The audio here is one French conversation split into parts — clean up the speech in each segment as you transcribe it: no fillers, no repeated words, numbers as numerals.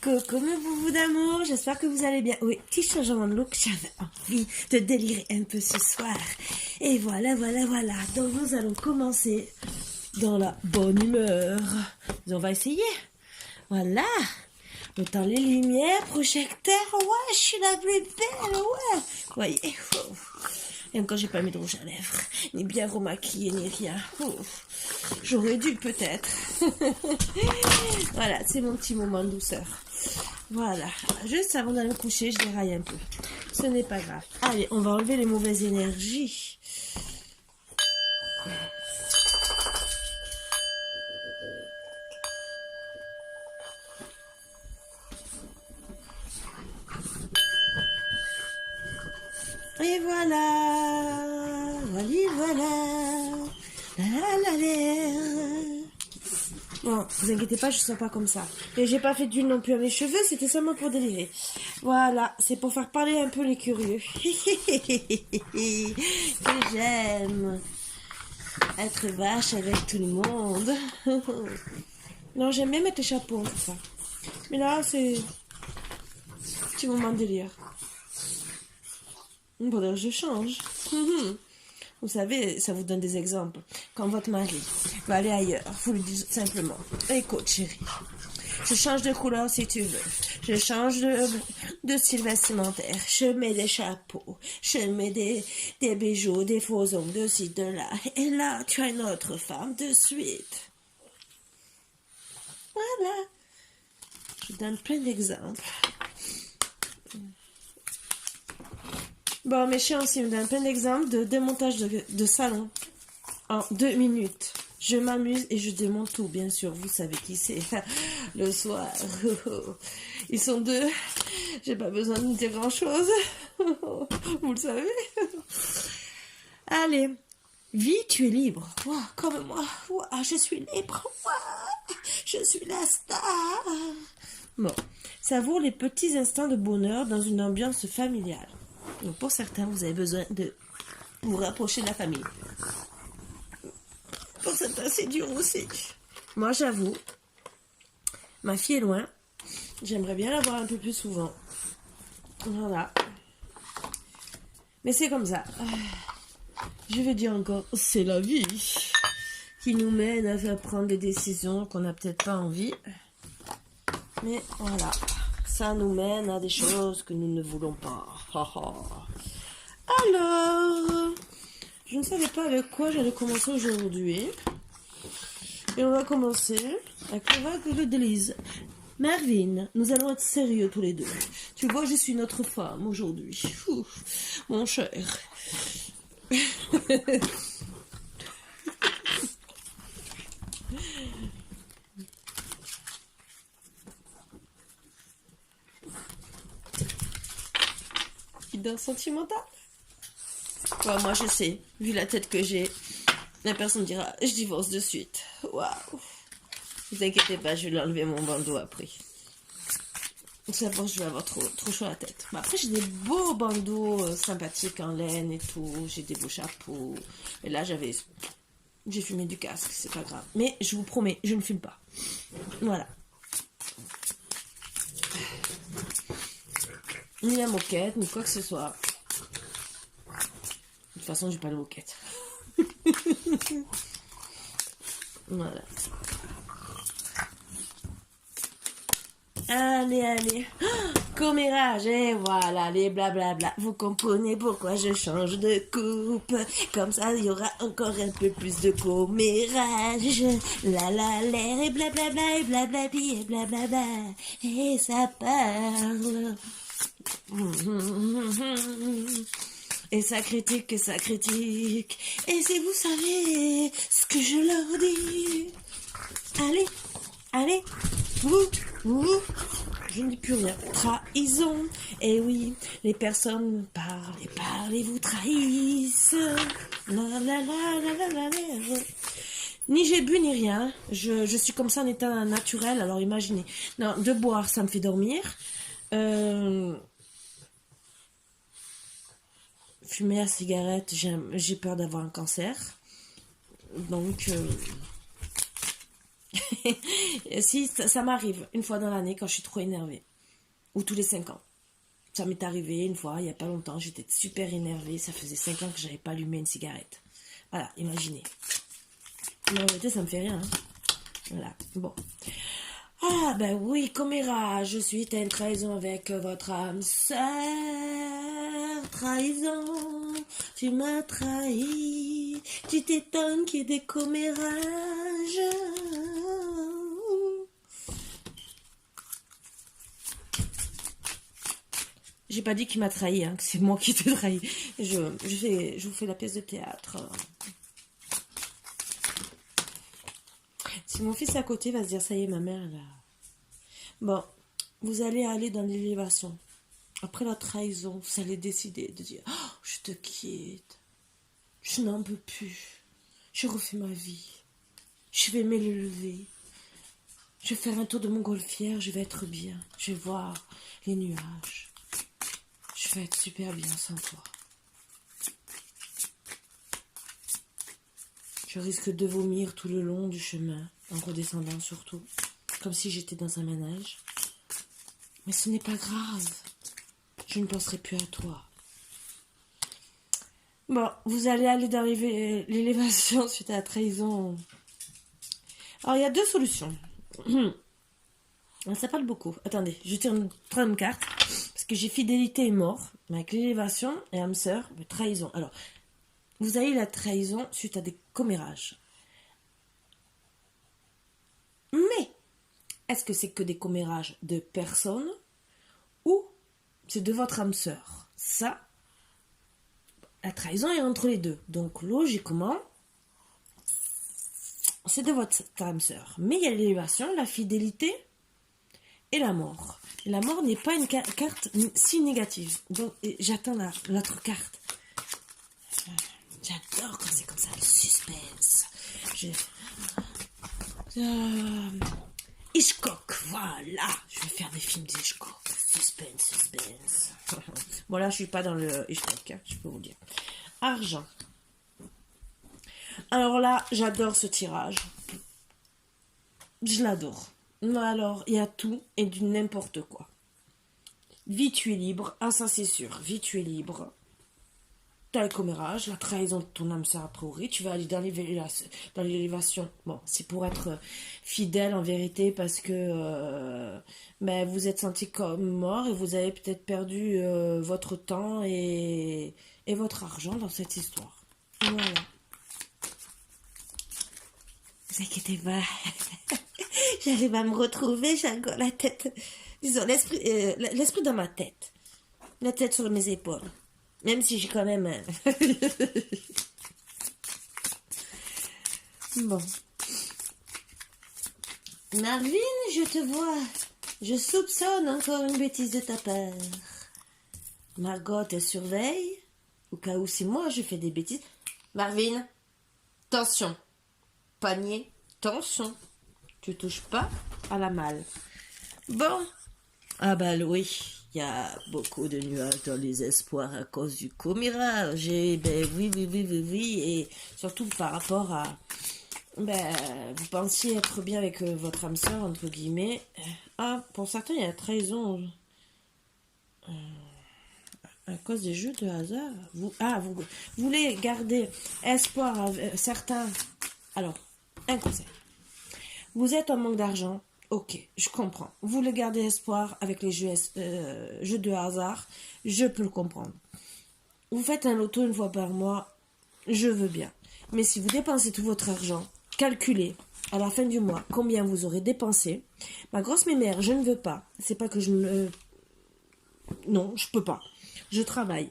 Coucou mes boubous d'amour, j'espère que vous allez bien. Oui, petit changement de look, j'avais envie de délirer un peu ce soir. Et voilà. Donc nous allons commencer dans la bonne humeur. Mais on va essayer. Voilà. Autant les lumières, projecteurs, ouais, je suis la plus belle, ouais. Voyez, même quand j'ai pas mis de rouge à lèvres, ni bien remaquillée, ni rien. J'aurais dû peut-être. Voilà, c'est mon petit moment de douceur. Voilà, juste avant d'aller me coucher, je déraille un peu. Ce n'est pas grave. Allez, on va enlever les mauvaises énergies. Et voilà. Bon, vous inquiétez pas, je ne sens pas comme ça. Et j'ai pas fait d'huile non plus à mes cheveux, c'était seulement pour délirer. Voilà, c'est pour faire parler un peu les curieux. Que j'aime être vache avec tout le monde. Non, j'aime bien mettre le chapeau, tout ça. Mais là, c'est un petit moment de délire. Bon, je change. Vous savez, ça vous donne des exemples. Quand votre mari va aller ailleurs, vous lui dites simplement: écoute chérie, je change de couleur si tu veux. Je change de style vestimentaire. Je mets des chapeaux. Je mets des bijoux, des faux ongles de ci, de là. Et là, tu as une autre femme de suite. Voilà. Je donne plein d'exemples. Bon, mes chiens aussi me donnent plein d'exemples de démontage de salon en 2 minutes. Je m'amuse et je démonte tout, bien sûr. Vous savez qui c'est. Le soir. Ils sont 2. J'ai pas besoin de dire grand-chose. Vous le savez. Allez. Vie, tu es libre. Wow, comme moi. Wow, je suis libre. Wow, je suis la star. Bon. Savoure les petits instants de bonheur dans une ambiance familiale. Donc pour certains, vous avez besoin de vous rapprocher de la famille. Pour certains, c'est dur aussi. Moi, j'avoue, ma fille est loin. J'aimerais bien la voir un peu plus souvent. Voilà. Mais c'est comme ça. Je vais dire encore, c'est la vie qui nous mène à faire prendre des décisions qu'on n'a peut-être pas envie. Mais voilà. Ça nous mène à des choses que nous ne voulons pas. Alors, je ne savais pas avec quoi j'allais commencer aujourd'hui. Et on va commencer avec le vague de Denise. Mervyn, nous allons être sérieux tous les deux. Tu vois, je suis notre femme aujourd'hui. Mon cher. Fidèle sentimental. Ouais, moi je sais, vu la tête que j'ai, la personne dira je divorce de suite. Waouh. Vous inquiétez pas, je vais lui enlever mon bandeau après. C'est bon, je vais avoir trop chaud à la tête. Mais après j'ai des beaux bandeaux sympathiques en laine et tout, j'ai des beaux chapeaux. Et là j'ai fumé du casque, c'est pas grave. Mais je vous promets, je ne fume pas. Voilà. Ni la moquette, ni quoi que ce soit. De toute façon, j'ai pas de moquette. Voilà. Allez. Commérage, et voilà, les blablabla. Vous comprenez pourquoi je change de coupe. Comme ça, il y aura encore un peu plus de commérage. L'air, et blablabla, et blablabli, et blablabla. Et ça parle. Et ça critique. Et si vous savez ce que je leur dis. Allez, vous, je ne dis plus rien. Trahison. Et oui, les personnes parlent et vous trahissent. Ni j'ai bu ni rien. Je suis comme ça en état naturel, alors imaginez. Non, de boire, ça me fait dormir. Fumer la cigarette, j'ai peur d'avoir un cancer. Donc, Et si, ça m'arrive une fois dans l'année quand je suis trop énervée. Ou tous les 5 ans. Ça m'est arrivé une fois, il n'y a pas longtemps, j'étais super énervée. Ça faisait 5 ans que j'avais pas allumé une cigarette. Voilà, imaginez. Mais en réalité, ça me fait rien. Hein. Voilà, bon. Ah, ben oui, Coméra, je suis en trahison avec votre âme sœur. Trahison, tu m'as trahi. Tu t'étonnes qu'il y ait des commérages. J'ai pas dit qu'il m'a trahi, hein, que c'est moi qui t'ai trahi. Je vous fais la pièce de théâtre. Si mon fils à côté va se dire, ça y est, ma mère, là. Bon, vous allez aller dans l'élévation. Après la trahison, vous allez décider de dire, oh, je te quitte. Je n'en peux plus. Je refais ma vie. Je vais m'élever. Je vais faire un tour de montgolfière, je vais être bien. Je vais voir les nuages. Je vais être super bien sans toi. Je risque de vomir tout le long du chemin, en redescendant surtout, comme si j'étais dans un manège. Mais ce n'est pas grave. Je ne penserai plus à toi. Bon, vous allez aller dans l'élévation suite à la trahison. Alors, il y a 2 solutions. Ça parle beaucoup. Attendez, je tire une troisième carte. Parce que j'ai fidélité et mort. Mais avec l'élévation et âme sœur, trahison. Alors, vous avez la trahison suite à des commérages. Mais, est-ce que c'est que des commérages de personnes ou c'est de votre âme sœur? Ça, la trahison est entre les deux. Donc, logiquement, c'est de votre âme sœur. Mais il y a l'élévation, la fidélité et la mort. La mort n'est pas une carte si négative. Donc, j'attends l'autre carte. J'adore quand c'est comme ça, le suspense. Hitchcock, voilà. Je vais faire des films d'Hitchcock. Suspense. Bon, là, je suis pas dans le Hitchcock, hein, je peux vous dire. Argent. Alors là, j'adore ce tirage. Je l'adore. Alors, il y a tout et du n'importe quoi. Vie, tu es libre. Ah, ça, c'est sûr. Vie, tu es libre. T'as le commérage, la trahison de ton âme sœur a priori. Tu vas aller dans l'élévation. Bon, c'est pour être fidèle en vérité parce que vous êtes senti comme mort et vous avez peut-être perdu votre temps et votre argent dans cette histoire. Voilà. Vous inquiétez pas. J'arrive à me retrouver, j'ai encore la tête. Disons, l'esprit dans ma tête. La tête sur mes épaules. Même si j'ai quand même... Bon. Marvin, je te vois. Je soupçonne encore une bêtise de ta part. Margot te surveille. Au cas où si moi je fais des bêtises. Marvin, tension. Panier, tension. Tu touches pas à la malle. Bon. Ah bah oui, il y a beaucoup de nuages dans les espoirs à cause du commérage. Oui. Et surtout par rapport à... vous pensiez être bien avec votre âme sœur, entre guillemets. Ah, pour certains, il y a trahison. À cause des jeux de hasard. Vous voulez garder espoir à certains... Alors, un conseil. Vous êtes en manque d'argent. Ok, je comprends. Vous voulez garder espoir avec les jeux de hasard. Je peux le comprendre. Vous faites un loto une fois par mois. Je veux bien. Mais si vous dépensez tout votre argent, calculez à la fin du mois combien vous aurez dépensé. Ma grosse mémère, je ne veux pas. C'est pas que je ne... Non, je peux pas. Je travaille.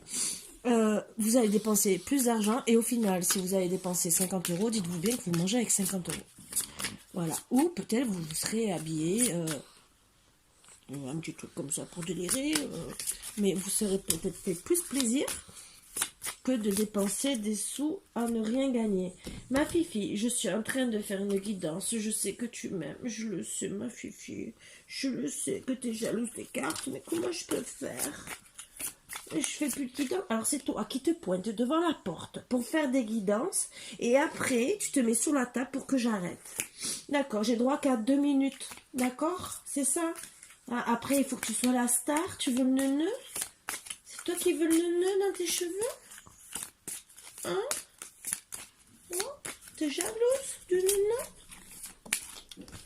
Vous allez dépenser plus d'argent et au final, si vous avez dépensé 50 €, dites-vous bien que vous mangez avec 50 €. Voilà. Ou peut-être vous serez habillé un petit truc comme ça pour délirer. Mais vous serez peut-être fait plus plaisir que de dépenser des sous à ne rien gagner. Ma fifi, je suis en train de faire une guidance. Je sais que tu m'aimes. Je le sais, ma fifi. Je le sais que tu es jalouse des cartes. Mais comment je peux faire? Je fais plus de guidance. Alors c'est toi qui te pointe devant la porte pour faire des guidances. Et après, tu te mets sous la table pour que j'arrête. D'accord, j'ai droit qu'à 2 minutes. D'accord? C'est ça? Ah, après, il faut que tu sois la star. Tu veux le neuneu? C'est toi qui veux le neuneu dans tes cheveux? Hein? Oh, t'es jalouse du neuneu?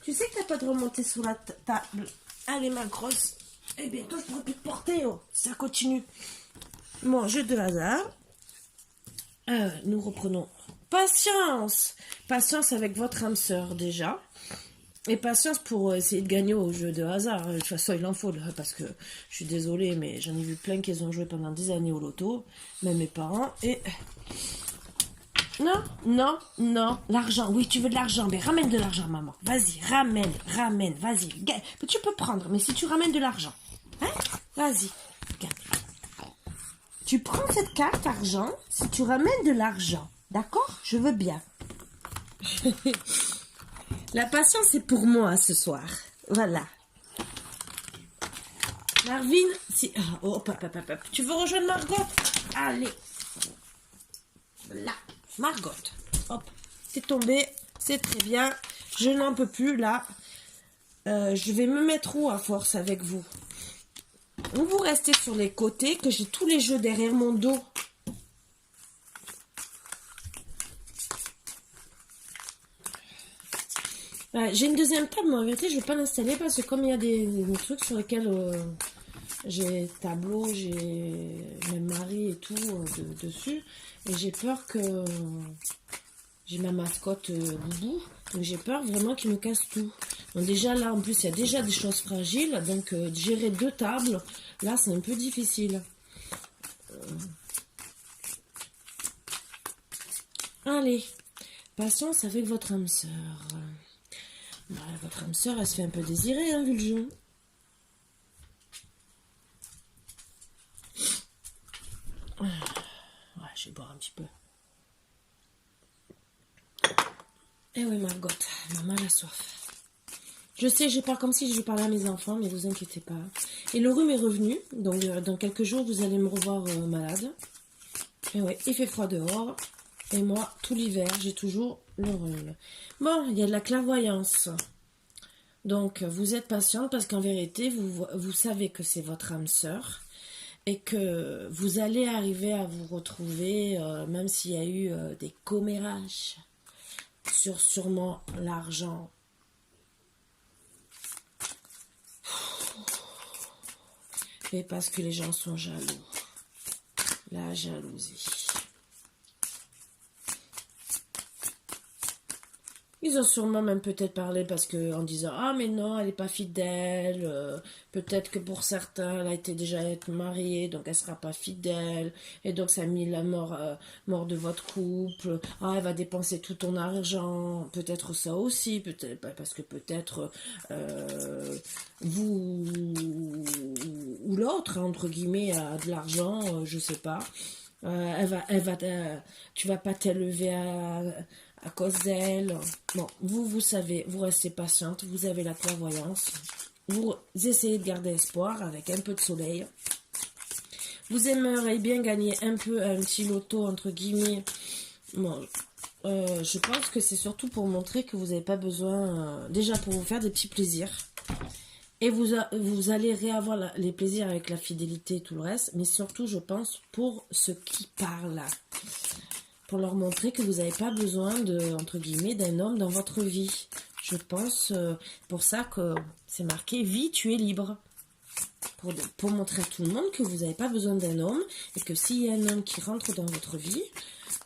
Tu sais que t'as pas de remonter sous la table. Allez, ma grosse. Eh bien, toi, je pourrais plus te porter, oh. Ça continue. Bon, jeu de hasard. Nous reprenons. Patience! Patience avec votre âme sœur, déjà. Et patience pour essayer de gagner au jeu de hasard. De toute façon, il en faut, parce que je suis désolée, mais j'en ai vu plein qui ont joué pendant des années au loto, même mes parents, et... Non, non, non, l'argent, oui, tu veux de l'argent, mais ramène de l'argent, maman. Vas-y, ramène, vas-y. Tu peux prendre, mais si tu ramènes de l'argent, hein, vas-y, regarde. Tu prends cette carte argent si tu ramènes de l'argent, d'accord? Je veux bien. La patience, c'est pour moi ce soir. Voilà. Marvin, si... Oh, papa. Tu veux rejoindre Margot? Allez. Là. Margot. Hop. C'est tombé. C'est très bien. Je n'en peux plus, là. Je vais me mettre où à force avec vous? Vous restez sur les côtés, que j'ai tous les jeux derrière mon dos. J'ai une deuxième table, mais en vérité, je ne vais pas l'installer parce que comme il y a des trucs sur lesquels j'ai tableau, j'ai même mari et tout dessus, et j'ai peur que j'ai ma mascotte Boubou, donc j'ai peur vraiment qu'il me casse tout. Donc déjà là, en plus, il y a déjà des choses fragiles, donc gérer 2 tables, là, c'est un peu difficile. Allez, patience avec votre âme sœur. Votre âme sœur, elle se fait un peu désirer, hein, vu le jeu. Ouais, je vais boire un petit peu. Eh oui, Margot, maman a soif. Je sais, je parle comme si je parlais à mes enfants, mais vous inquiétez pas. Et le rhume est revenu, donc dans quelques jours, vous allez me revoir malade. Et ouais, il fait froid dehors. Et moi, tout l'hiver, j'ai toujours le rhume. Bon, il y a de la clairvoyance. Donc, vous êtes patiente parce qu'en vérité, vous savez que c'est votre âme sœur et que vous allez arriver à vous retrouver, même s'il y a eu des commérages sur sûrement l'argent. Et parce que les gens sont jaloux. La jalousie. Ils ont sûrement même peut-être parlé parce que en disant ah mais non elle est pas fidèle, peut-être que pour certains elle a été déjà mariée donc elle sera pas fidèle et donc ça a mis la mort de votre couple. Ah elle va dépenser tout ton argent, peut-être ça aussi, peut-être parce que peut-être vous ou l'autre entre guillemets a de l'argent, je sais pas. Tu vas pas t'élever à cause d'elle. Bon, vous savez, vous restez patiente, vous avez la clairvoyance, vous essayez de garder espoir avec un peu de soleil. Vous aimeriez bien gagner un petit loto, entre guillemets. Bon, je pense que c'est surtout pour montrer que vous n'avez pas besoin, déjà pour vous faire des petits plaisirs. Et vous allez réavoir les plaisirs avec la fidélité et tout le reste, mais surtout, je pense, pour ceux qui parlent. Pour leur montrer que vous n'avez pas besoin entre guillemets, d'un homme dans votre vie. Je pense, pour ça que c'est marqué « Vie, tu es libre ». Pour montrer à tout le monde que vous n'avez pas besoin d'un homme et que s'il y a un homme qui rentre dans votre vie,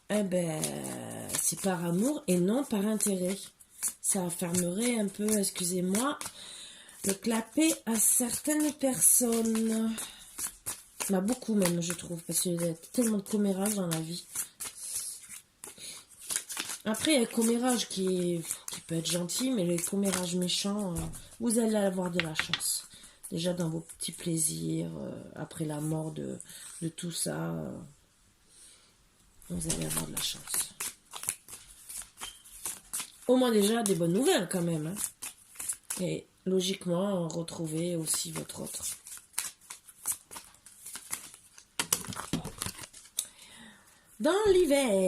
eh ben, c'est par amour et non par intérêt. Ça fermerait un peu, excusez-moi, le clapet à certaines personnes. Bah, beaucoup même, je trouve, parce qu'il y a tellement de commérages dans la vie. Après, il y a le commérage qui peut être gentil, mais les commérages méchants, vous allez avoir de la chance. Déjà dans vos petits plaisirs, après la mort de tout ça, vous allez avoir de la chance. Au moins déjà des bonnes nouvelles quand même. Hein. Et logiquement, retrouver aussi votre autre. Dans l'hiver.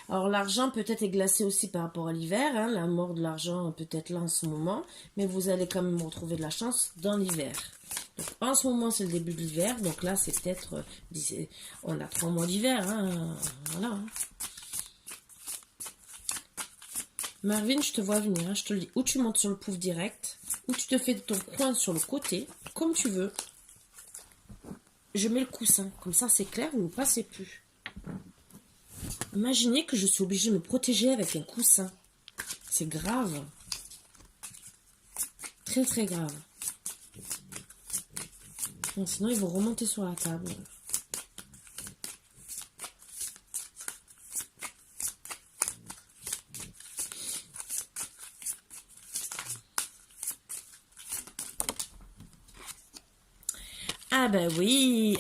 Alors l'argent peut-être est glacé aussi par rapport à l'hiver. Hein. La mort de l'argent peut être là en ce moment. Mais vous allez quand même retrouver de la chance dans l'hiver. Donc en ce moment c'est le début de l'hiver. Donc là c'est peut-être... on a 3 mois d'hiver. Hein. Voilà. Hein. Marvin, je te vois venir. Hein. Je te le dis. Ou tu montes sur le pouf direct. Ou tu te fais ton coin sur le côté. Comme tu veux. Je mets le coussin. Comme ça c'est clair. Vous ne passez plus. Imaginez que je suis obligée de me protéger avec un coussin. C'est grave. Très très grave. Bon, sinon ils vont remonter sur la table. Ah ben oui,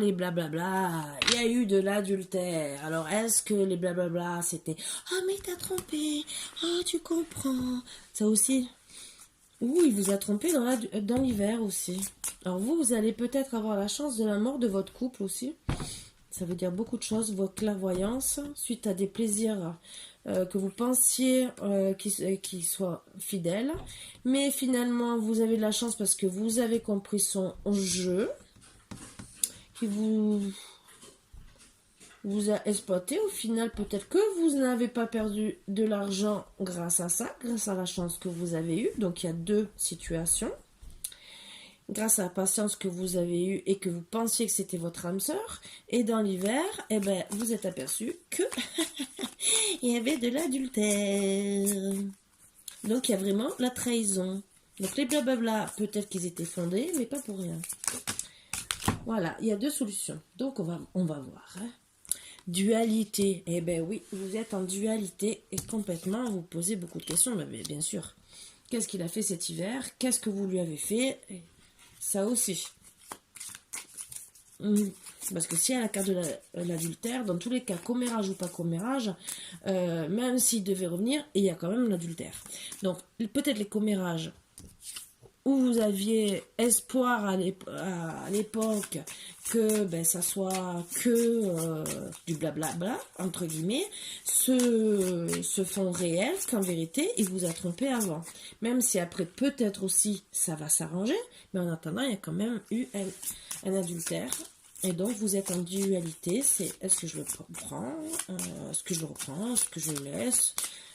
les blablabla, il y a eu de l'adultère. Alors est-ce que les blablabla c'était « Ah mais t'as trompé, ah tu comprends ». Ça aussi. Ou il vous a trompé dans l'hiver aussi. Alors vous allez peut-être avoir la chance de la mort de votre couple aussi. Ça veut dire beaucoup de choses, votre clairvoyance, suite à des plaisirs que vous pensiez qui soient fidèles. Mais finalement, vous avez de la chance parce que vous avez compris son jeu, qui vous a exploité. Au final, peut-être que vous n'avez pas perdu de l'argent grâce à ça, grâce à la chance que vous avez eue. Donc, il y a 2 situations. Grâce à la patience que vous avez eue et que vous pensiez que c'était votre âme sœur. Et dans l'hiver, eh ben, vous êtes aperçu que il y avait de l'adultère. Donc, il y a vraiment la trahison. Donc, les blablabla, peut-être qu'ils étaient fondés, mais pas pour rien. Voilà, il y a 2 solutions. Donc, on va voir. Hein. Dualité. Eh ben oui, vous êtes en dualité et complètement, vous posez beaucoup de questions. Mais bien sûr, qu'est-ce qu'il a fait cet hiver? Qu'est-ce que vous lui avez fait? Ça aussi. Parce que si elle a la carte de l'adultère, dans tous les cas, commérage ou pas commérage, même s'il devait revenir, il y a quand même l'adultère. Donc, peut-être les commérages où vous aviez espoir à l'époque que ça soit que du blablabla, entre guillemets, se font réels qu'en vérité, il vous a trompé avant. Même si après, peut-être aussi, ça va s'arranger, mais en attendant, il y a quand même eu un adultère. Et donc, vous êtes en dualité, c'est est-ce que je le prends, est-ce que je le reprends, est-ce que je le laisse,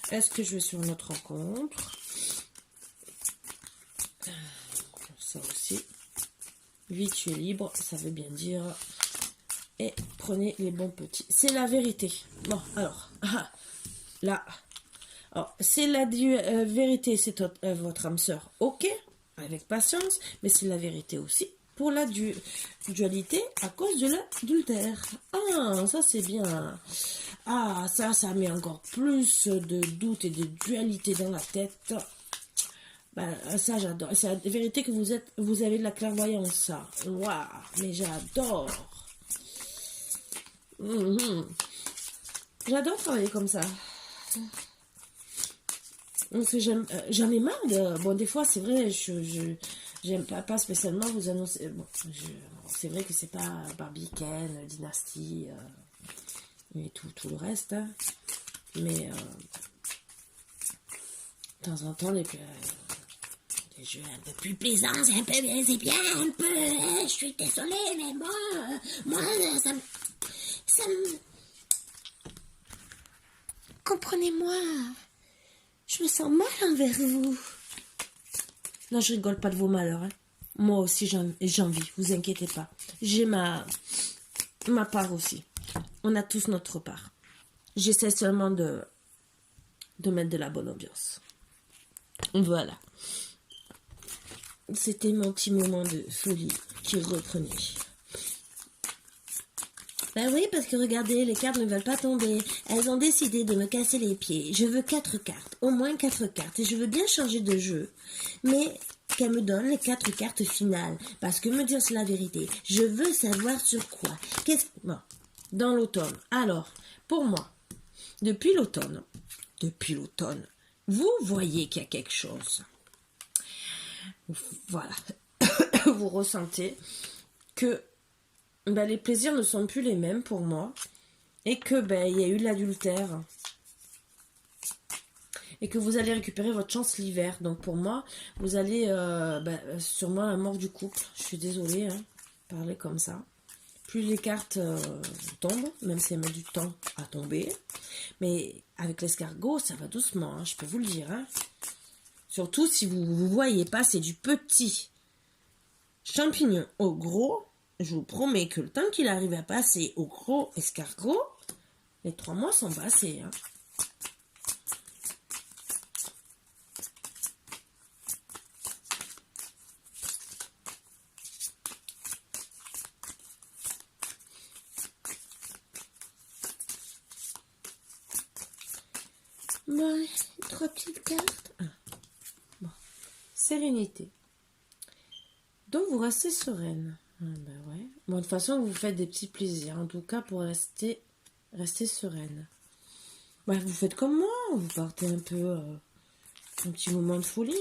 est-ce que je vais sur une autre rencontre. Ça aussi. Vie, tu es libre, ça veut bien dire. Et prenez les bons petits. C'est la vérité. Bon, alors, là. Alors, c'est la vérité, c'est votre âme sœur, ok, avec patience, mais c'est la vérité aussi pour la dualité à cause de l'adultère. Ah, ça c'est bien. Ah, ça met encore plus de doutes et de dualité dans la tête. Ça j'adore. C'est la vérité que vous avez de la clairvoyance, ça. Waouh, mais j'adore. J'adore travailler comme ça. Parce que j'en ai marre de... Bon, des fois, c'est vrai, j'aime pas spécialement vous annoncer... Bon, c'est vrai que c'est pas Barbie, Ken, Dynasty, et tout le reste. Hein. Mais, de temps en temps, les jeux un peu plus plaisants, c'est bien un peu... Je suis désolée, mais moi, ça me... Comprenez-moi. Je me sens mal envers vous. Non, je rigole pas de vos malheurs. Hein. Moi aussi, j'en vis. Vous inquiétez pas. J'ai ma part aussi. On a tous notre part. J'essaie seulement de mettre de la bonne ambiance. Voilà. C'était mon petit moment de folie qui reprenait. Ben oui, parce que regardez, les cartes ne veulent pas tomber. Elles ont décidé de me casser les pieds. Je veux 4 cartes, au moins 4 cartes. Et je veux bien changer de jeu. Mais qu'elle me donne les 4 cartes finales. Parce que me dire c'est la vérité. Je veux savoir sur quoi. Bon, dans l'automne. Alors, pour moi, depuis l'automne, vous voyez qu'il y a quelque chose. Voilà. Vous ressentez que ben, les plaisirs ne sont plus les mêmes pour moi. Et que ben, il y a eu de l'adultère. Et que vous allez récupérer votre chance l'hiver. Donc pour moi, vous allez sûrement la mort du couple. Je suis désolée, hein, parler comme ça. Plus les cartes tombent, même si elles mettent du temps à tomber. Mais avec l'escargot, ça va doucement, hein, je peux vous le dire. Hein. Surtout si vous ne voyez pas, c'est du petit champignon au gros. Je vous promets que le temps qu'il arrive à passer au gros escargot, les 3 mois sont passés. Hein. Bon, 3 petites cartes. Bon. Sérénité. Donc vous restez sereine. Ben ouais. Bon, de toute façon, vous faites des petits plaisirs. En tout cas, pour rester sereine. Ben, vous faites comme moi. Vous partez un peu un petit moment de folie.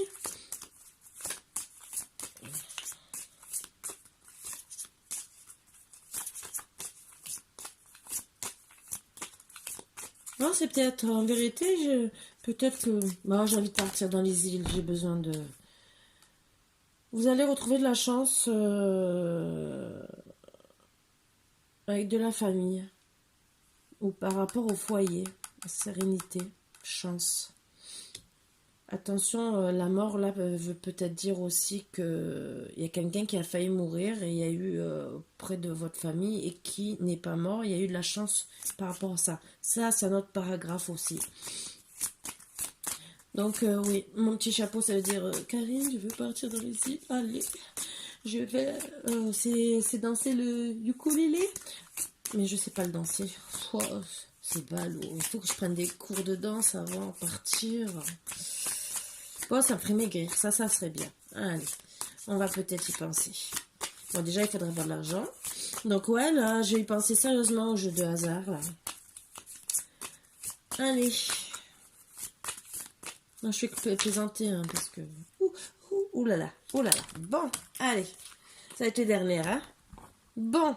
Non, c'est peut-être, en vérité, peut-être que moi j'ai envie de partir dans les îles, j'ai besoin de... Vous allez retrouver de la chance avec de la famille ou par rapport au foyer, sérénité, chance. Attention, la mort là veut peut-être dire aussi que il y a quelqu'un qui a failli mourir et il y a eu près de votre famille et qui n'est pas mort. Il y a eu de la chance par rapport à ça. Ça, c'est un autre paragraphe aussi. Donc oui, mon petit chapeau, ça veut dire Karine, je veux partir dans les îles. Allez, je vais, c'est danser le ukulélé, mais je sais pas le danser. Oh, c'est ballot. Il faut que je prenne des cours de danse avant de partir. Bon, ça me ferait maigrir, ça serait bien. Allez, on va peut-être y penser. Bon, déjà, il faudrait avoir de l'argent. Donc, ouais, là, je vais y penser sérieusement au jeu de hasard, là. Allez. Non, je fais plaisanter, hein, parce que... Ouh là là, ouh là là. Bon, allez. Ça a été dernière, hein. Bon.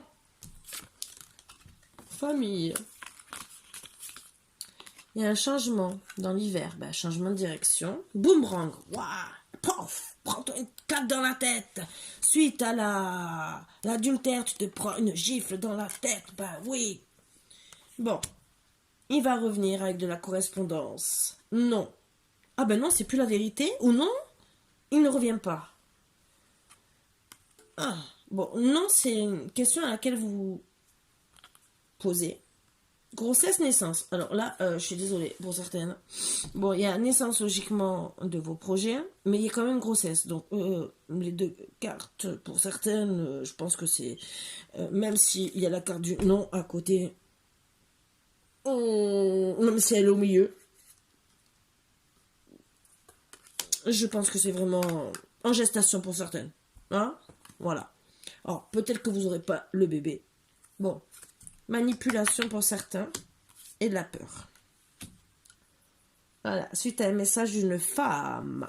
Famille. Il y a un changement dans l'hiver. Ben, changement de direction. Boomerang. Waouh. Pof. Prends-toi une claque dans la tête. Suite à l'adultère, tu te prends une gifle dans la tête. Ben oui. Bon. Il va revenir avec de la correspondance. Non. Ah ben non, c'est plus la vérité. Ou non, il ne revient pas. Ah. Bon, non, c'est une question à laquelle vous vous posez. Grossesse, naissance. Alors là, je suis désolée pour certaines. Bon, il y a naissance logiquement de vos projets, mais il y a quand même grossesse. Donc, les 2 cartes, pour certaines, je pense que c'est... même s'il y a la carte du non à côté, même si elle est au milieu, je pense que c'est vraiment en gestation pour certaines. Hein? Voilà. Alors, peut-être que vous n'aurez pas le bébé. Bon. Manipulation pour certains et de la peur. Voilà, suite à un message d'une femme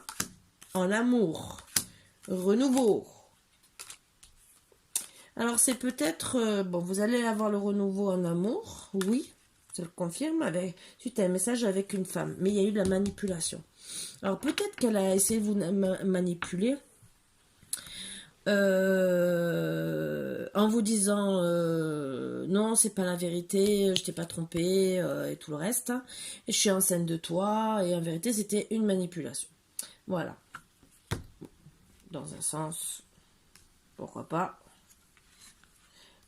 en amour, renouveau. Alors c'est peut-être, bon, vous allez avoir le renouveau en amour, oui, je le confirme, suite à un message avec une femme, mais il y a eu de la manipulation. Alors peut-être qu'elle a essayé de vous manipuler, en vous disant non, c'est pas la vérité, je t'ai pas trompé et tout le reste, et je suis enceinte de toi, et en vérité c'était une manipulation. Voilà, dans un sens, pourquoi pas.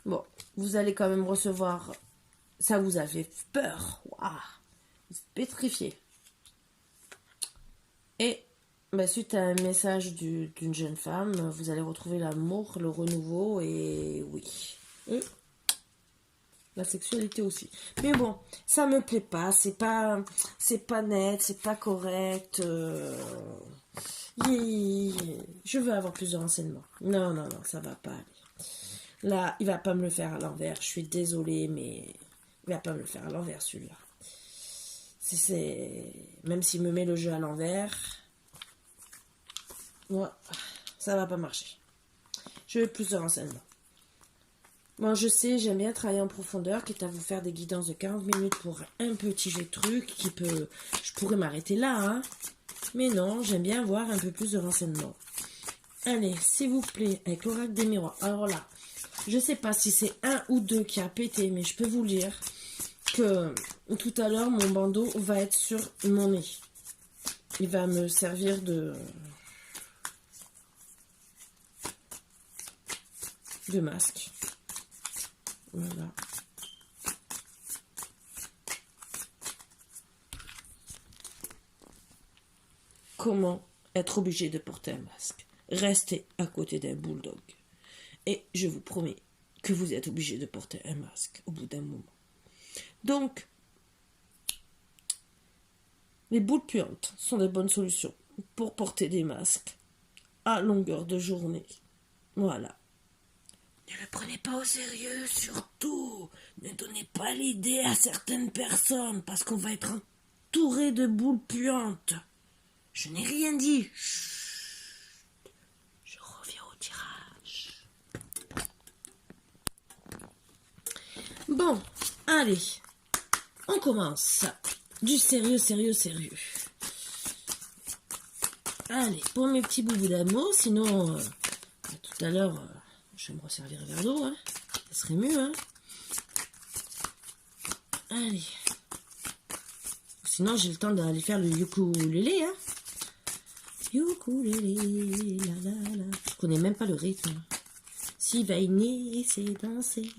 Bon, vous allez quand même recevoir, ça vous a fait peur, waouh, vous êtes pétrifié. Et bah, suite à un message d'une jeune femme, vous allez retrouver l'amour, le renouveau et oui. Et la sexualité aussi. Mais bon, ça me plaît pas, c'est pas net, c'est pas correct. Je veux avoir plusieurs renseignements. Non, ça va pas aller. Là, il va pas me le faire à l'envers. Je suis désolée, mais il va pas me le faire à l'envers celui-là. Même s'il me met le jeu à l'envers, moi, ça va pas marcher. Je veux plus de renseignements. Moi, je sais, j'aime bien travailler en profondeur, quitte à vous faire des guidances de 40 minutes pour un petit jet de truc qui peut... Je pourrais m'arrêter là, hein. Mais non, j'aime bien avoir un peu plus de renseignements. Allez, s'il vous plaît, avec l'oracle des miroirs. Alors là, je sais pas si c'est un ou deux qui a pété, mais je peux vous dire que tout à l'heure, mon bandeau va être sur mon nez. Il va me servir de masque. Voilà. Comment être obligé de porter un masque? Restez à côté d'un bulldog. Et je vous promets que vous êtes obligé de porter un masque au bout d'un moment. Donc, les boules puantes sont des bonnes solutions pour porter des masques à longueur de journée. Voilà. Ne le prenez pas au sérieux, surtout. Ne donnez pas l'idée à certaines personnes, parce qu'on va être entouré de boules puantes. Je n'ai rien dit. Chut. Je reviens au tirage. Bon, allez. On commence. Du sérieux, sérieux, sérieux. Allez, pour mes petits boubous d'amour, sinon, tout à l'heure... je vais me resservir un verre d'eau, hein. Ça serait mieux, hein. Allez. Sinon, j'ai le temps d'aller faire le ukulélé, hein. Ukulélé, la la la. Je connais même pas le rythme. Si vainer, c'est danser.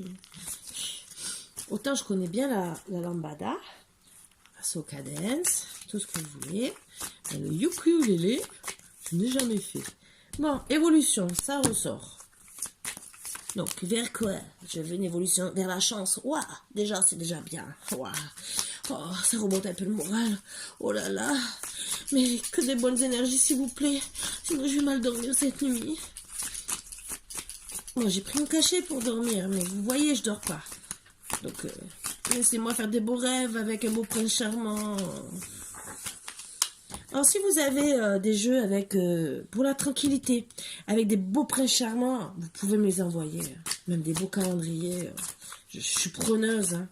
Autant je connais bien la lambada, la soca dance, tout ce que vous voulez. Mais le ukulélé, je n'ai jamais fait. Bon, évolution, ça ressort. Donc, vers quoi? Je veux une évolution vers la chance. Waouh, déjà, c'est déjà bien. Waouh. Oh, ça remonte un peu le moral. Oh là là. Mais que des bonnes énergies, s'il vous plaît. Sinon, je vais mal dormir cette nuit. Bon, j'ai pris mon cachet pour dormir, mais vous voyez, je dors pas. Donc, laissez-moi faire des beaux rêves avec un beau prince charmant. Alors, si vous avez des jeux avec pour la tranquillité, avec des beaux princes charmants, vous pouvez me les envoyer. Même des beaux calendriers. Je suis preneuse. Hein.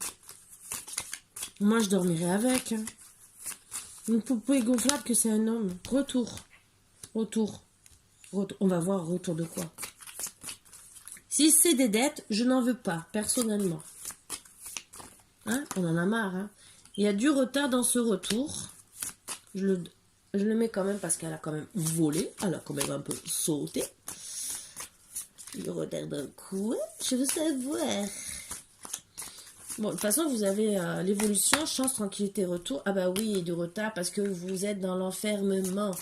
Moi, je dormirai avec. Hein. Une poupée gonflable que c'est un homme. Retour. On va voir retour de quoi. Si c'est des dettes, je n'en veux pas, personnellement. Hein? On en a marre. Hein? Il y a du retard dans ce retour. Je le mets quand même parce qu'elle a quand même volé. Elle a quand même un peu sauté. Le retard d'un coup. Je veux savoir. Bon, de toute façon, vous avez l'évolution, chance, tranquillité, retour. Ah bah oui, du retard parce que vous êtes dans l'enfermement.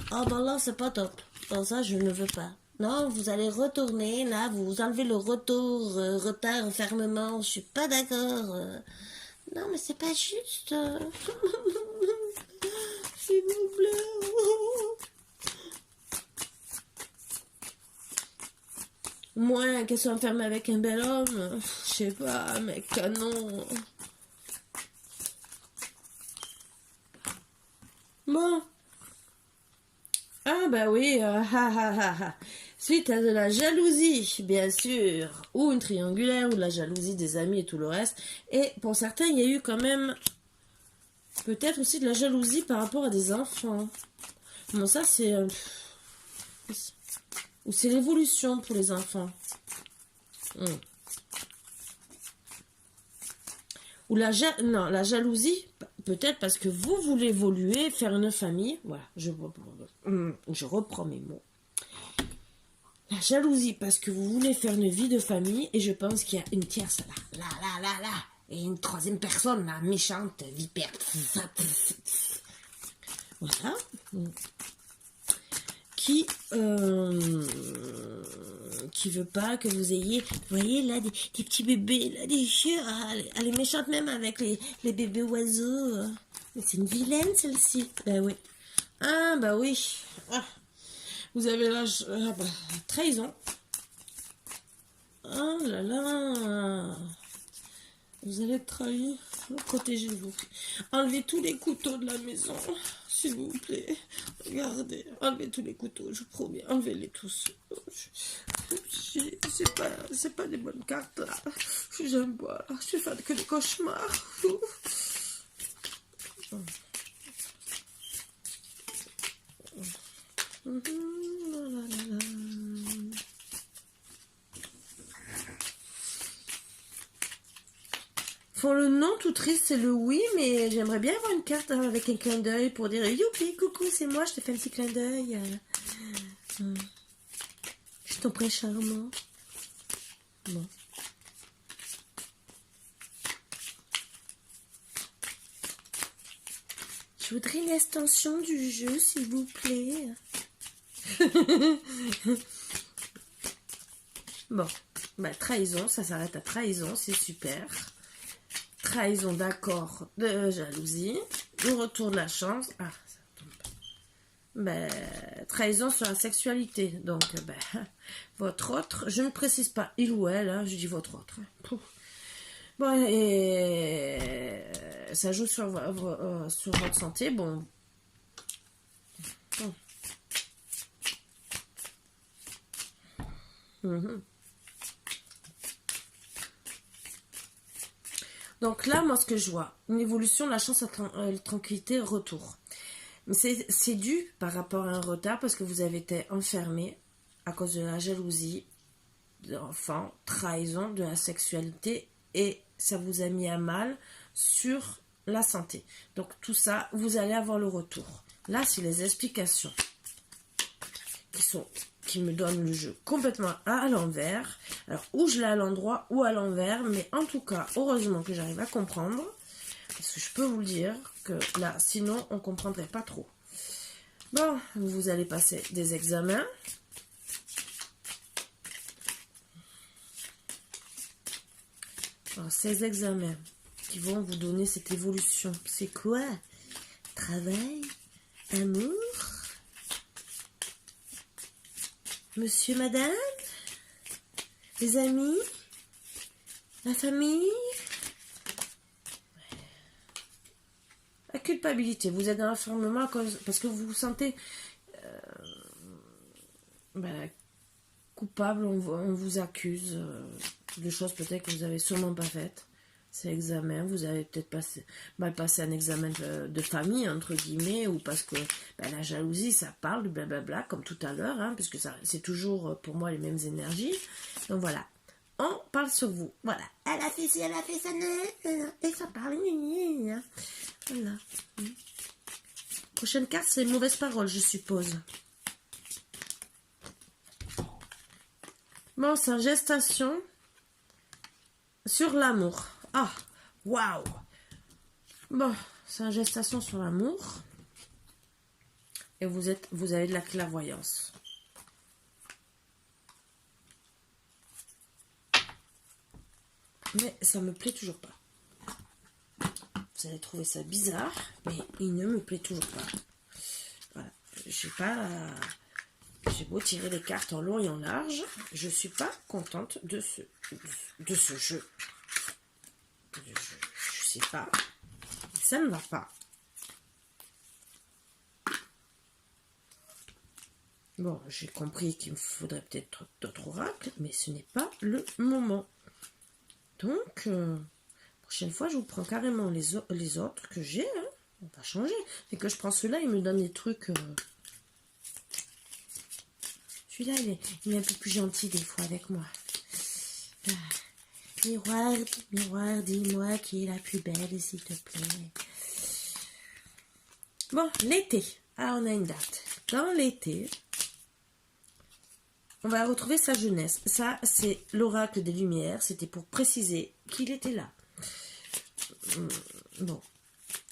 Ah bah là, c'est pas top. Dans ça, je ne veux pas. Non, vous allez retourner, là, vous enlevez le retour, retard, enfermement. Je suis pas d'accord. Non, mais c'est pas juste. S'il vous plaît. Moins qu'elle soit enfermée avec un bel homme, je sais pas, mais canon. Bon. Ah bah oui, suite à de la jalousie, bien sûr, ou une triangulaire, ou de la jalousie des amis et tout le reste. Et pour certains, il y a eu quand même peut-être aussi de la jalousie par rapport à des enfants. Bon, ça c'est... ou c'est l'évolution pour les enfants. Ou la jalousie, peut-être parce que vous voulez évoluer, faire une famille. Voilà, je reprends mes mots. La jalousie parce que vous voulez faire une vie de famille et je pense qu'il y a une tierce là. Et une troisième personne là, méchante, vipère. Voilà. Qui veut pas que vous ayez, vous voyez là, des petits bébés, là, des chiens, elle est méchante même avec les bébés oiseaux. C'est une vilaine celle-ci. Ben oui. Ah bah oui. Ah. Vous avez l'âge, trahison. Oh là là. Vous allez être trahi. Protégez-vous. Enlevez tous les couteaux de la maison. S'il vous plaît. Regardez. Enlevez tous les couteaux. Je vous promets. Enlevez-les tous. c'est pas des bonnes cartes là. J'aime pas, là. Je fais que des cauchemars. Font le non tout triste, c'est le oui, mais j'aimerais bien avoir une carte avec un clin d'œil pour dire youpi, coucou, c'est moi, je te fais un petit clin d'œil. Je t'en prie, charmant. Bon. Je voudrais une extension du jeu, s'il vous plaît. Bon, bah, trahison, ça s'arrête à trahison, c'est super. Trahison, d'accord, de jalousie. Le retour de la chance. Ah, ça tombe pas. Ben, trahison sur la sexualité. Donc, ben, votre autre, je ne précise pas il ou elle, hein, je dis votre autre. Pouf. Bon, et ça joue sur votre santé. Bon. Donc là, moi, ce que je vois, une évolution, la chance, la tranquillité, retour. Mais c'est dû par rapport à un retard parce que vous avez été enfermé à cause de la jalousie, de l'enfant, trahison, de la sexualité et ça vous a mis à mal sur la santé. Donc tout ça, vous allez avoir le retour. Là, c'est les explications qui me donnent le jeu complètement à l'envers. Alors, ou je l'ai à l'endroit ou à l'envers, mais en tout cas, heureusement que j'arrive à comprendre, parce que je peux vous le dire que là, sinon, on ne comprendrait pas trop. Bon, vous allez passer des examens. Alors, ces examens qui vont vous donner cette évolution, c'est quoi? Travail, amour, monsieur, madame, les amis, la famille. La culpabilité, vous êtes dans l'enfermement parce que vous vous sentez coupable, on vous accuse de choses peut-être que vous avez sûrement pas faites. C'est l'examen, vous avez peut-être mal passé un examen de famille, entre guillemets, ou parce que la jalousie, ça parle du blablabla, comme tout à l'heure, hein, puisque c'est toujours pour moi les mêmes énergies. Donc voilà, on parle sur vous. Voilà, elle a fait ci, elle a fait ça, et ça parle. Voilà. Prochaine carte, c'est mauvaise parole, je suppose. Bon, c'est en gestation sur l'amour. Ah, waouh! Bon, c'est en gestation sur l'amour. Et vous avez de la clairvoyance. Mais ça me plaît toujours pas. Vous allez trouver ça bizarre, mais il ne me plaît toujours pas. Voilà. J'ai beau tirer les cartes en long et en large, je suis pas contente de ce jeu. Je sais pas. Ça ne va pas. Bon, j'ai compris qu'il me faudrait peut-être d'autres oracles, mais ce n'est pas le moment. Donc, prochaine fois, je vous prends carrément les autres que j'ai. Hein. On va changer. C'est que je prends ceux-là, ils me donnent des trucs... Celui-là, il est un peu plus gentil des fois avec moi. Miroir, miroir, dis-moi qui est la plus belle, s'il te plaît. Bon, l'été. Ah, on a une date. Dans l'été, on va retrouver sa jeunesse. Ça, c'est l'oracle des Lumières. C'était pour préciser qu'il était là. Bon,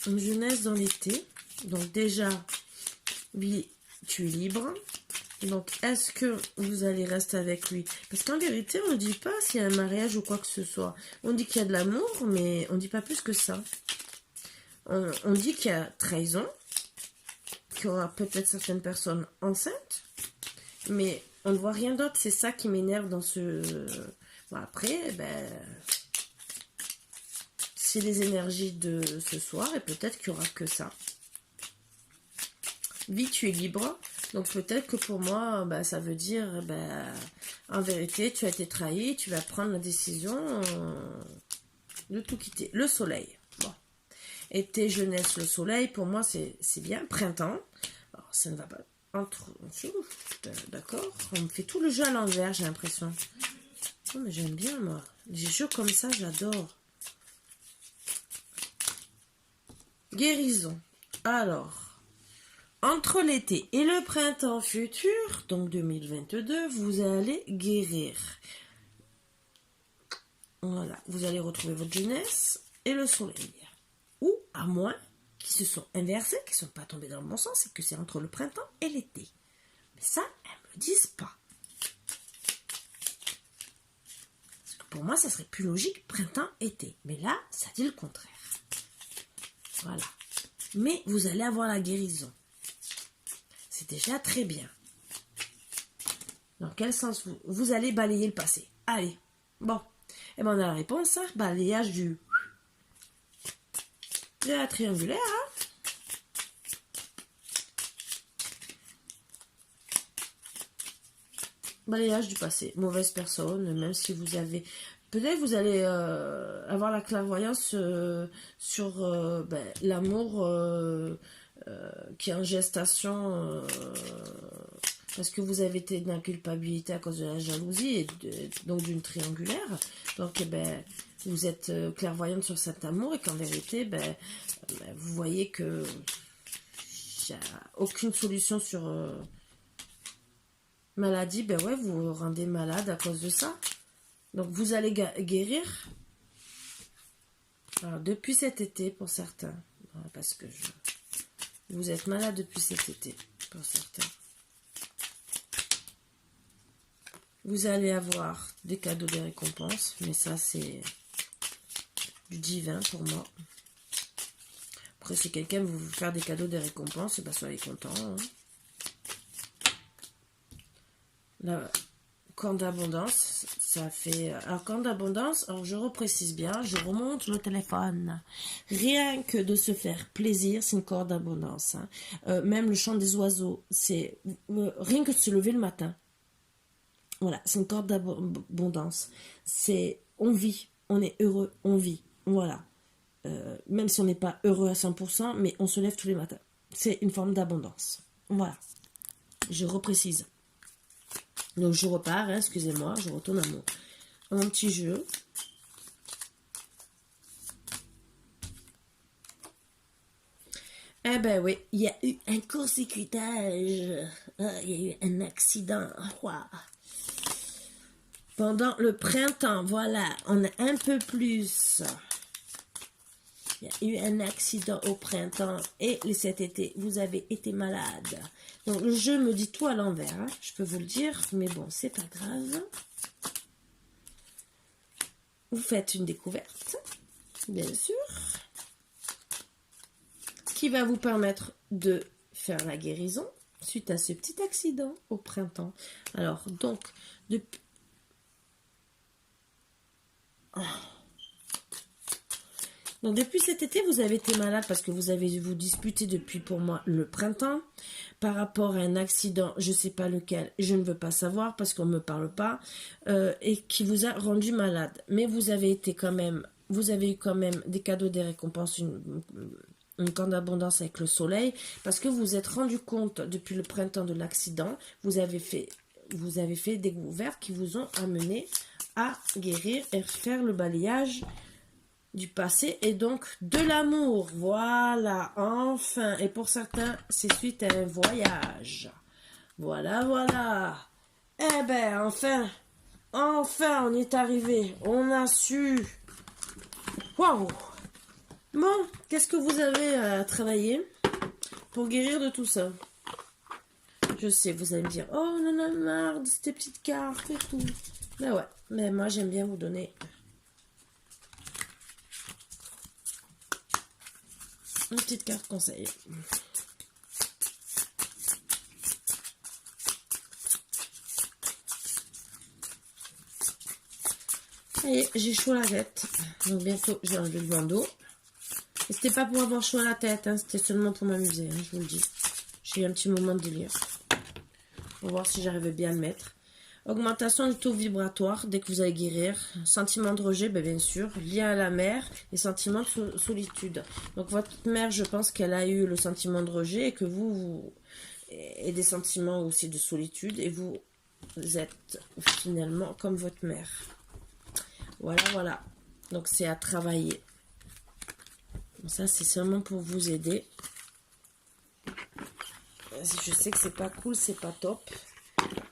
une jeunesse dans l'été. Donc déjà, oui, tu es libre. Donc, est-ce que vous allez rester avec lui? Parce qu'en vérité, on ne dit pas s'il y a un mariage ou quoi que ce soit. On dit qu'il y a de l'amour, mais on ne dit pas plus que ça. On dit qu'il y a trahison, qu'il y aura peut-être certaines personnes enceintes, mais on ne voit rien d'autre. C'est ça qui m'énerve dans ce... Bon, après, c'est les énergies de ce soir, et peut-être qu'il n'y aura que ça. Vie, tu es libre. Donc peut-être que pour moi, bah, ça veut dire, bah, en vérité, tu as été trahi, tu vas prendre la décision de tout quitter. Le soleil. Bon. Été, jeunesse, le soleil, pour moi, c'est bien. Printemps. Alors, ça ne va pas entre... D'accord. On me fait tout le jeu à l'envers, j'ai l'impression. Oh, mais j'aime bien, moi. Les jeux comme ça, j'adore. Guérison. Alors, entre l'été et le printemps futur, donc 2022, vous allez guérir. Voilà, vous allez retrouver votre jeunesse et le soleil. Ou, à moins qu'ils se sont inversés, qu'ils ne sont pas tombés dans le bon sens, et que c'est entre le printemps et l'été. Mais ça, elles ne me le disent pas. Parce que pour moi, ça serait plus logique, printemps-été. Mais là, ça dit le contraire. Voilà. Mais vous allez avoir la guérison. C'est déjà très bien. Dans quel sens vous allez balayer le passé? Allez, bon. Et bien on a la réponse, hein? Balayage de la triangulaire. Hein? Balayage du passé. Mauvaise personne, même si vous avez... Peut-être vous allez avoir la clairvoyance sur ben, l'amour qui est en gestation parce que vous avez été dans la culpabilité à cause de la jalousie et donc d'une triangulaire. Donc eh ben, vous êtes clairvoyante sur cet amour et qu'en vérité vous voyez que il n'y a aucune solution sur maladie. Ben ouais, vous vous rendez malade à cause de ça. Donc, vous allez guérir alors, depuis cet été pour certains. Parce que vous êtes malade depuis cet été pour certains. Vous allez avoir des cadeaux, des récompenses. Mais ça, c'est du divin pour moi. Après, si quelqu'un veut vous faire des cadeaux, des récompenses, ben, soyez content. Hein. Là, corne d'abondance, ça fait... Alors, corne d'abondance, alors je reprécise bien, je remonte le téléphone. Rien que de se faire plaisir, c'est une corne d'abondance. Hein. Même le chant des oiseaux, c'est... rien que de se lever le matin. Voilà, c'est une corne d'abondance. C'est... On vit, on est heureux, on vit. Voilà. Même si on n'est pas heureux à 100%, mais on se lève tous les matins. C'est une forme d'abondance. Voilà. Je reprécise. Donc je repars, hein, excusez-moi, je retourne à mon petit jeu. Eh ben oui, il y a eu un court-circuitage, il y a eu un accident. Wow. Pendant le printemps, voilà, on a un peu plus. Il y a eu un accident au printemps et cet été, vous avez été malade. Donc, le jeu me dit tout à l'envers, hein, je peux vous le dire, mais bon, c'est pas grave. Vous faites une découverte, bien sûr, qui va vous permettre de faire la guérison suite à ce petit accident au printemps. Alors, donc, depuis... Donc, depuis cet été, vous avez été malade parce que vous avez vous disputé depuis, pour moi, le printemps par rapport à un accident, je ne sais pas lequel, je ne veux pas savoir parce qu'on ne me parle pas, et qui vous a rendu malade. Mais vous avez été quand même, vous avez eu quand même des cadeaux, des récompenses, une grande abondance avec le soleil, parce que vous vous êtes rendu compte depuis le printemps de l'accident, vous avez fait des découvertes qui vous ont amené à guérir et faire le balayage du passé et donc de l'amour. Voilà, enfin. Et pour certains, c'est suite à un voyage. Voilà, voilà. Eh ben, enfin, on y est arrivé. On a su. Waouh. Bon, qu'est-ce que vous avez à travailler pour guérir de tout ça? Je sais, vous allez me dire, oh, on en a marre de ces petites cartes et tout. Mais ouais, mais moi, j'aime bien vous donner... une petite carte conseil. Et j'ai chaud à la tête. Donc bientôt, j'ai enlevé le bandeau. Et c'était pas pour avoir chaud à la tête, hein, c'était seulement pour m'amuser, hein, je vous le dis. J'ai eu un petit moment de délire. pour voir si j'arrivais bien à le mettre. Augmentation du taux vibratoire dès que vous allez guérir. Sentiment de rejet, ben bien sûr. Lien à la mère et sentiment de solitude. Donc votre mère, je pense qu'elle a eu le sentiment de rejet et que vous et des sentiments aussi de solitude. Et vous êtes finalement comme votre mère. Voilà, voilà. Donc c'est à travailler. Ça, c'est seulement pour vous aider. Je sais que c'est pas cool, c'est pas top.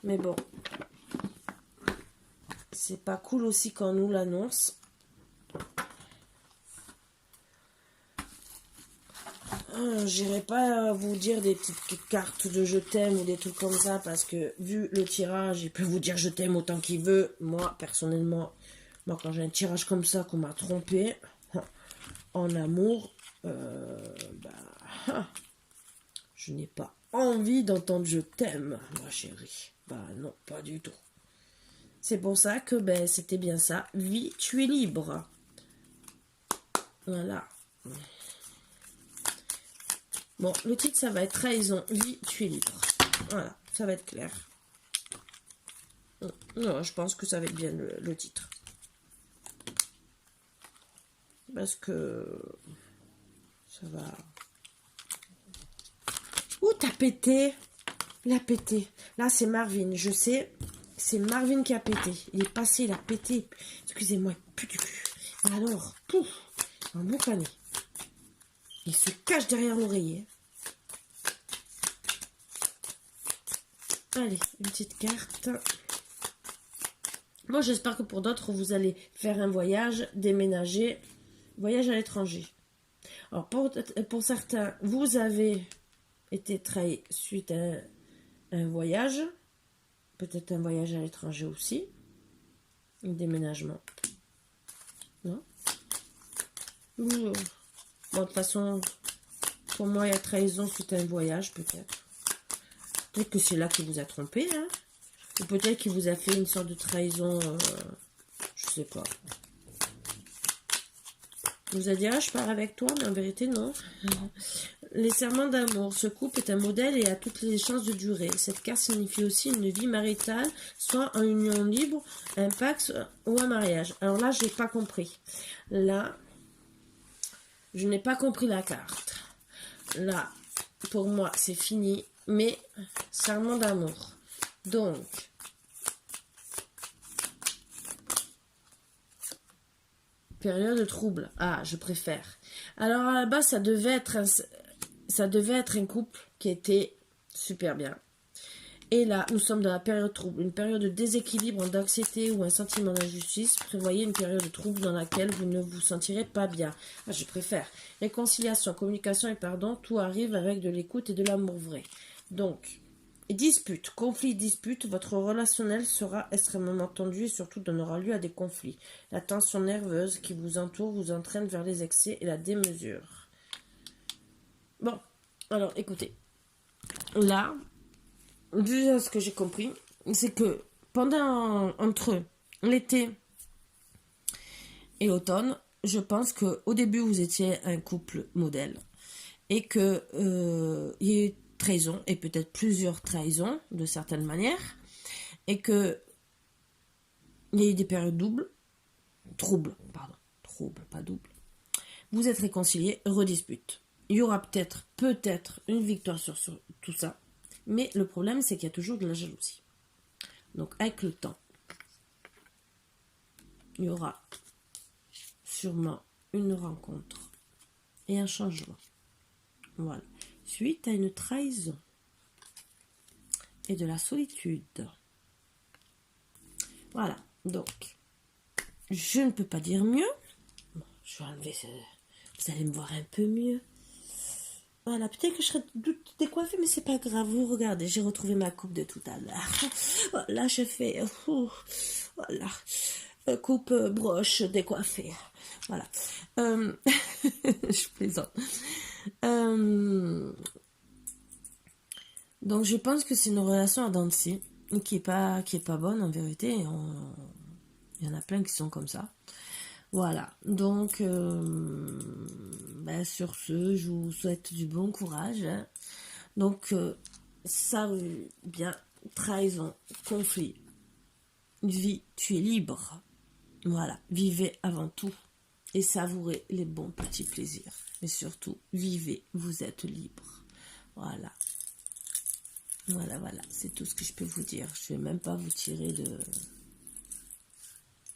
Mais bon. C'est pas cool aussi quand on nous l'annonce. J'irai pas vous dire des petites cartes de je t'aime ou des trucs comme ça parce que vu le tirage, il peut vous dire je t'aime autant qu'il veut. Moi, personnellement, quand j'ai un tirage comme ça qu'on m'a trompé en amour, je n'ai pas envie d'entendre je t'aime, ma chérie. Bah non, pas du tout. C'est pour ça que c'était bien ça. Vie, tu es libre. Voilà. Bon, le titre, ça va être trahison. Vie, tu es libre. Voilà, ça va être clair. Non, je pense que ça va être bien le titre. Parce que ça va... Ouh, t'as pété. Il a pété. Là, c'est Marvin. Je sais, c'est Marvin qui a pété. Il est passé, il a pété. Excusez-moi, il pue du cul. Alors, pouf, un bon canet. Il se cache derrière l'oreiller. Allez, une petite carte. Moi, j'espère que pour d'autres, vous allez faire un voyage, déménager, voyage à l'étranger. Alors, pour certains, vous avez été trahi suite à un voyage. Peut-être un voyage à l'étranger aussi. Un déménagement. Non? Bon, de toute façon, pour moi, il y a trahison suite à un voyage, peut-être. Peut-être que c'est là qu'il vous a trompé, hein. Ou peut-être qu'il vous a fait une sorte de trahison, je sais pas. Il vous a dit, ah, je pars avec toi, mais en vérité, non. Les serments d'amour. Ce couple est un modèle et a toutes les chances de durer. Cette carte signifie aussi une vie maritale, soit en union libre, un pacte ou un mariage. Alors là, je n'ai pas compris. Là, je n'ai pas compris la carte. Là, pour moi, c'est fini. Mais, serment d'amour. Donc, période de trouble. Ah, je préfère. Alors, à la base, ça devait être un couple qui était super bien. Et là, nous sommes dans la période trouble. Une période de déséquilibre, d'anxiété ou un sentiment d'injustice. Prévoyez une période de trouble dans laquelle vous ne vous sentirez pas bien. Ah, je préfère. Réconciliation, communication et pardon, tout arrive avec de l'écoute et de l'amour vrai. Donc, dispute, conflit, dispute, votre relationnel sera extrêmement tendu et surtout donnera lieu à des conflits. La tension nerveuse qui vous entoure vous entraîne vers les excès et la démesure. Bon, alors écoutez, là, déjà ce que j'ai compris, c'est que entre l'été et l'automne, je pense qu'au début vous étiez un couple modèle et que il y a eu trahison et peut-être plusieurs trahisons de certaines manières et que il y a eu des périodes troubles, pas double. Vous êtes réconciliés, redispute. Il y aura peut-être une victoire sur tout ça, mais le problème c'est qu'il y a toujours de la jalousie. Donc avec le temps, il y aura sûrement une rencontre et un changement. Voilà. Suite à une trahison et de la solitude. Voilà, donc, je ne peux pas dire mieux. Bon, je vais enlever vous allez me voir un peu mieux. Voilà, peut-être que je serai décoiffée, mais c'est pas grave. Vous regardez, j'ai retrouvé ma coupe de tout à l'heure. Voilà, je fais... voilà. Coupe broche décoiffée. Voilà. Je plaisante. Donc je pense que c'est une relation à dents de scie qui est pas bonne en vérité. Il y en a plein qui sont comme ça. Voilà. Donc sur ce, je vous souhaite du bon courage. Hein. Donc ça bien trahison, conflit. Vie, tu es libre. Voilà, vivez avant tout et savourez les bons petits plaisirs. Mais surtout, vivez, vous êtes libre. Voilà. Voilà, voilà, c'est tout ce que je peux vous dire. Je ne vais même pas vous tirer de...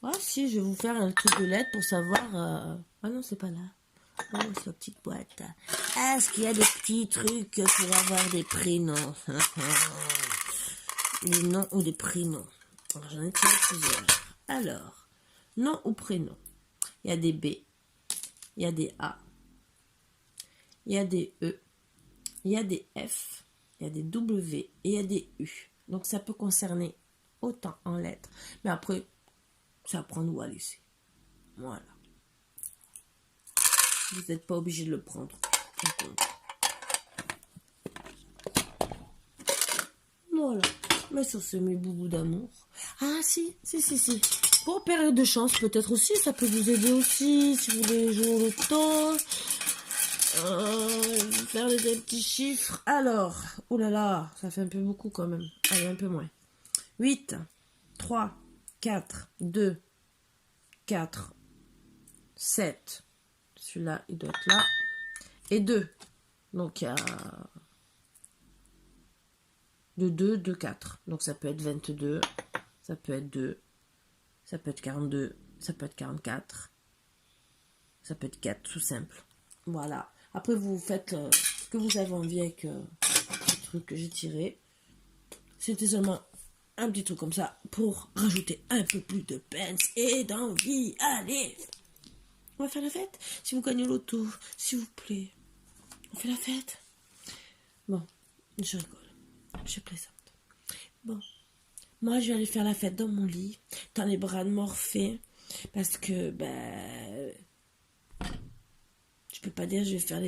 Ah si, je vais vous faire un truc de lettres pour savoir... Ah non, c'est pas là. Oh, c'est la petite boîte. Ah, est-ce qu'il y a des petits trucs pour avoir des prénoms? Des noms ou des prénoms. Alors, j'en ai tiré plusieurs. Alors, nom ou prénom. Il y a des B, il y a des A, il y a des E, il y a des F, il y a des W et il y a des U. Donc, ça peut concerner autant en lettres. Mais après, ça prend ou à laisser. Voilà. Vous n'êtes pas obligé de le prendre en compte. Voilà. Mais sur ce, mes boubous d'amour. Ah, si. Pour période de chance, peut-être aussi, ça peut vous aider aussi, si vous voulez jouer au loto. Faire des petits chiffres. Alors, oh là là, ça fait un peu beaucoup quand même. Allez, un peu moins. 8, 3, 4, 2, 4, 7. Celui-là, il doit être là. Et 2. Donc, il y a... de 2, 2, 4. Donc, ça peut être 22. Ça peut être 2. Ça peut être 42. Ça peut être 44. Ça peut être 4, tout simple. Voilà. Après, vous faites ce que vous avez envie avec le truc que j'ai tiré. C'était seulement un petit truc comme ça pour rajouter un peu plus de peine et d'envie. Allez! On va faire la fête. Si vous gagnez l'auto, s'il vous plaît. On fait la fête. Bon, je rigole. Je plaisante. Bon, moi je vais aller faire la fête dans mon lit, dans les bras de Morphée, parce que, je peux pas dire je vais faire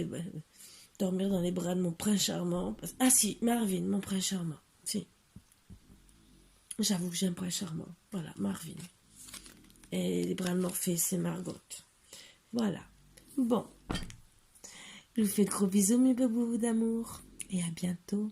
dormir dans les bras de mon prince charmant. Ah si, Marvin, mon prince charmant. Si. J'avoue que j'ai un prince charmant. Voilà, Marvin. Et les bras de Morphée, c'est Margot. Voilà. Bon. Je vous fais de gros bisous, mes bobos d'amour. Et à bientôt.